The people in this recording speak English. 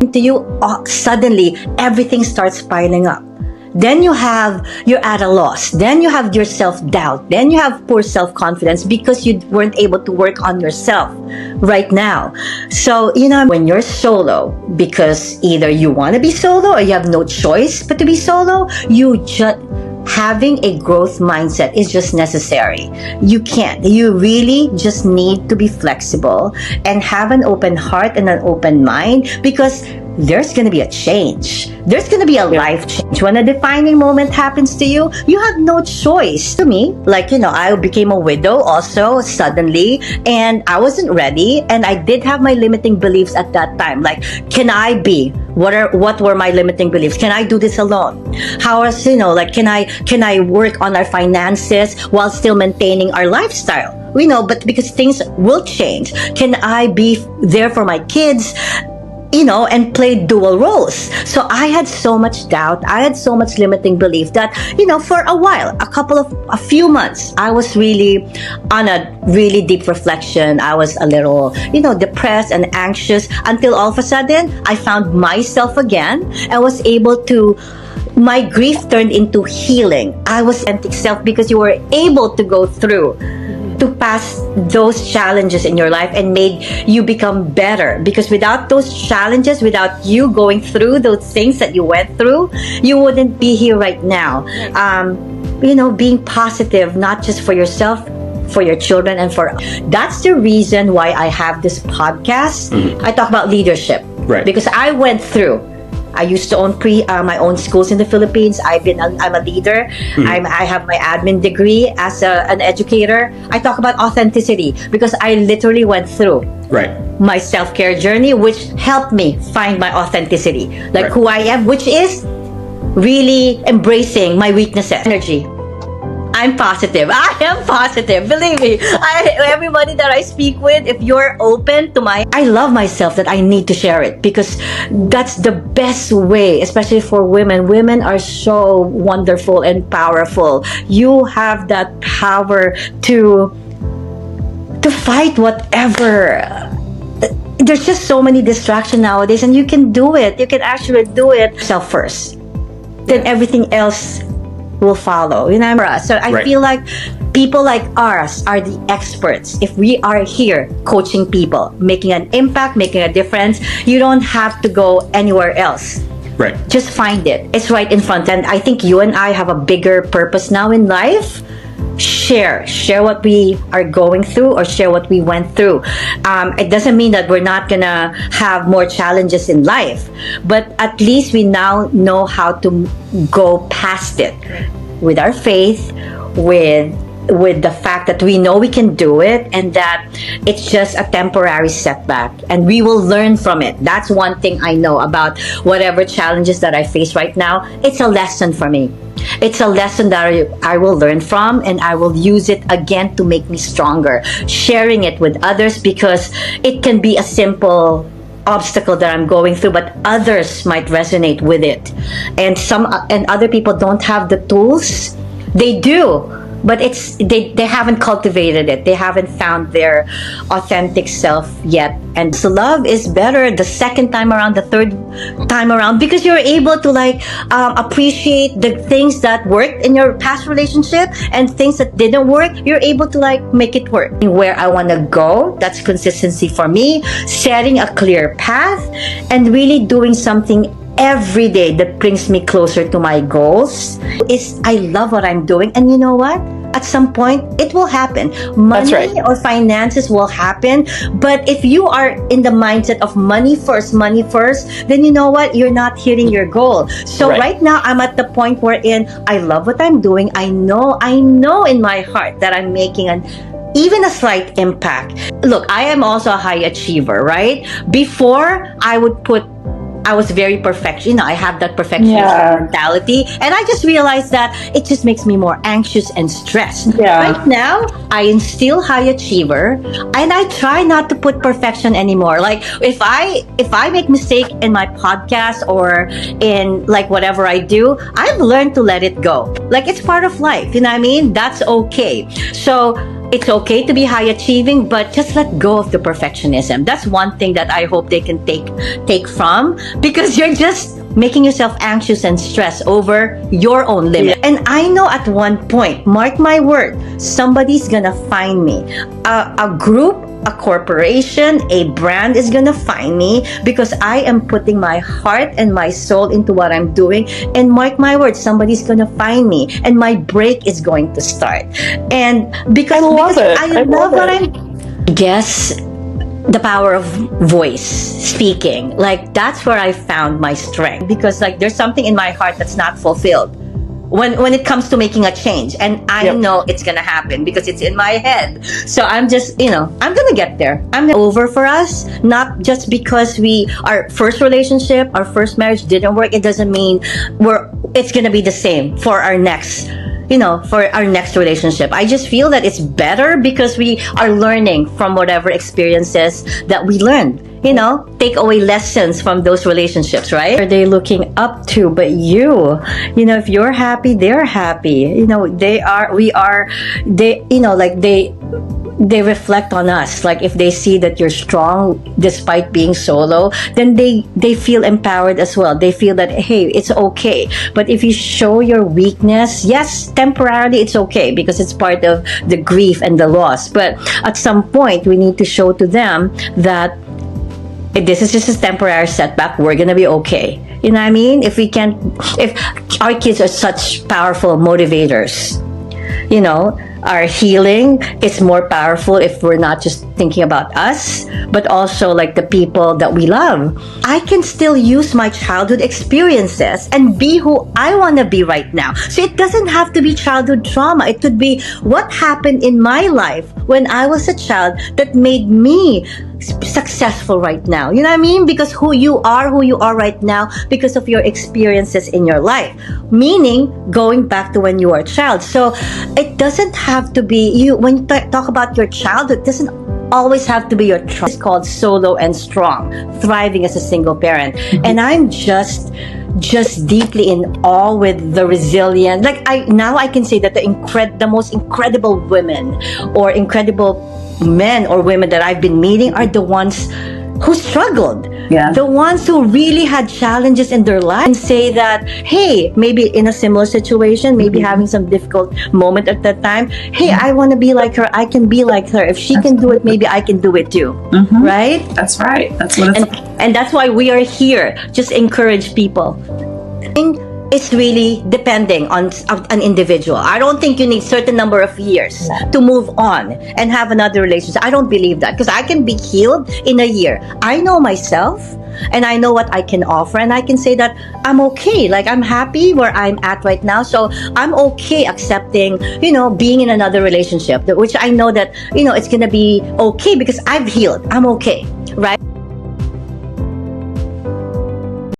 to you, suddenly everything starts piling up. Then you're at a loss. Then you have your self-doubt. Then you have poor self-confidence because you weren't able to work on yourself right now. So, when you're solo, because either you want to be solo or you have no choice but to be solo, having a growth mindset is just necessary. You really just need to be flexible and have an open heart and an open mind, because there's going to be a change. There's going to be a life change. When a defining moment happens to you, you have no choice. To me, I became a widow also suddenly, and I wasn't ready, and I did have my limiting beliefs at that time. Like, what were my limiting beliefs? Can I do this alone? Can I work on our finances while still maintaining our lifestyle? But because things will change, can I be there for my kids? And play dual roles. So I had so much doubt. I had so much limiting belief that, for a while, a few months, I was really on a really deep reflection. I was a little, depressed and anxious, until all of a sudden I found myself again and was able to, my grief turned into healing. I was authentic self, because you were able to go through to pass those challenges in your life and made you become better. Because without those challenges, without you going through those things that you went through, you wouldn't be here right now. Being positive, not just for yourself, for your children, and that's the reason why I have this podcast. I talk about leadership, right? Because I went through. I used to own my own schools in the Philippines. I'm a leader. I have my admin degree as an educator. I talk about authenticity because I literally went through my self-care journey, which helped me find my authenticity, who I am, which is really embracing my weaknesses. Energy. I'm positive. I am positive. Believe me. Everybody that I speak with, if you're open to I love myself, that I need to share it, because that's the best way, especially for women. Women are so wonderful and powerful. You have that power to fight whatever. There's just so many distractions nowadays, and you can do it. You can actually do it yourself first. Then everything else will follow. So I feel like people like us are the experts. If we are here coaching people, making an impact, making a difference, you don't have to go anywhere else. Right. Just find it. It's right in front. And I think you and I have a bigger purpose now in life. Share what we are going through, or share what we went through. It doesn't mean that we're not gonna have more challenges in life, but at least we now know how to go past it with our faith, with the fact that we know we can do it, and that it's just a temporary setback, and we will learn from it. That's one thing I know about whatever challenges that I face right now. It's a lesson for me. It's a lesson that I will learn from, and I will use it again to make me stronger. Sharing it with others, because it can be a simple obstacle that I'm going through, but others might resonate with it. And other people don't have the tools. They do, but they haven't cultivated it. They haven't found their authentic self yet. And so love is better the second time around, the third time around, because you're able to appreciate the things that worked in your past relationship, and things that didn't work, you're able to make it work. Where I want to go, that's consistency for me. Setting a clear path and really doing something every day that brings me closer to my goals. I love what I'm doing, and you know what? At some point, it will happen. Money or finances will happen, but if you are in the mindset of money first, then you know what? You're not hitting your goal. So right now, I'm at the point wherein I love what I'm doing. I know in my heart that I'm making even a slight impact. Look, I am also a high achiever, right? Before, I was very perfection. I have that perfectionist mentality, and I just realized that it just makes me more anxious and stressed. Right now, I am still high achiever, and I try not to put perfection anymore. Like if I make mistake in my podcast or in whatever I do, I've learned to let it go. It's part of life. You know what I mean? That's okay. So it's okay to be high achieving, but just let go of the perfectionism. That's one thing that I hope they can take from, because you're just making yourself anxious and stressed over your own limit. Yeah. And I know at one point, mark my word, somebody's gonna find me. A group, a corporation, a brand is gonna find me, because I am putting my heart and my soul into what I'm doing. And mark my words, somebody's gonna find me, and my break is going to start. And because I love what I'm. Guess the power of voice, speaking. Like, that's where I found my strength, because like there's something in my heart that's not fulfilled when it comes to making a change, and I know it's gonna happen because it's in my head. So I'm just, I'm gonna get there. I'm over for us, not just because our first relationship, our first marriage didn't work. It doesn't mean it's gonna be the same for our next relationship. I just feel that it's better because we are learning from whatever experiences that we learned. Take away lessons from those relationships, right? Are they looking up to? But if you're happy, they're happy. They reflect on us. Like, if they see that you're strong despite being solo, then they feel empowered as well. They feel that, hey, it's okay. But if you show your weakness, yes, temporarily it's okay because it's part of the grief and the loss. But at some point, we need to show to them that this is just a temporary setback. We're gonna be okay. You know what I mean? If our kids are such powerful motivators, our healing is more powerful if we're not just thinking about us, but also like the people that we love. I can still use my childhood experiences and be who I want to be right now. So it doesn't have to be childhood trauma. It could be what happened in my life when I was a child that made me successful right now. You know what I mean? Because who you are right now because of your experiences in your life. Meaning, going back to when you were a child. So it doesn't have to be when you talk about your childhood, it doesn't always have to be your trauma. It's called Solo and Strong, thriving as a single parent. And I'm just deeply in awe with the resilience. Like, I can say that the most incredible women or incredible men or women that I've been meeting are the ones who struggled. Yeah. The ones who really had challenges in their life, and say that, hey, maybe in a similar situation, maybe having some difficult moment at that time, hey, I want to be like her. I can be like her. If she can do it, maybe I can do it too. Right? That's right. That's what it's and that's why we are here. Just encourage people. It's really depending on an individual. I don't think you need certain number of years to move on and have another relationship. I don't believe that, because I can be healed in a year. I know myself and I know what I can offer, and I can say that I'm okay. Like, I'm happy where I'm at right now. So I'm okay accepting, being in another relationship, which I know that, it's going to be okay because I've healed. I'm okay, right?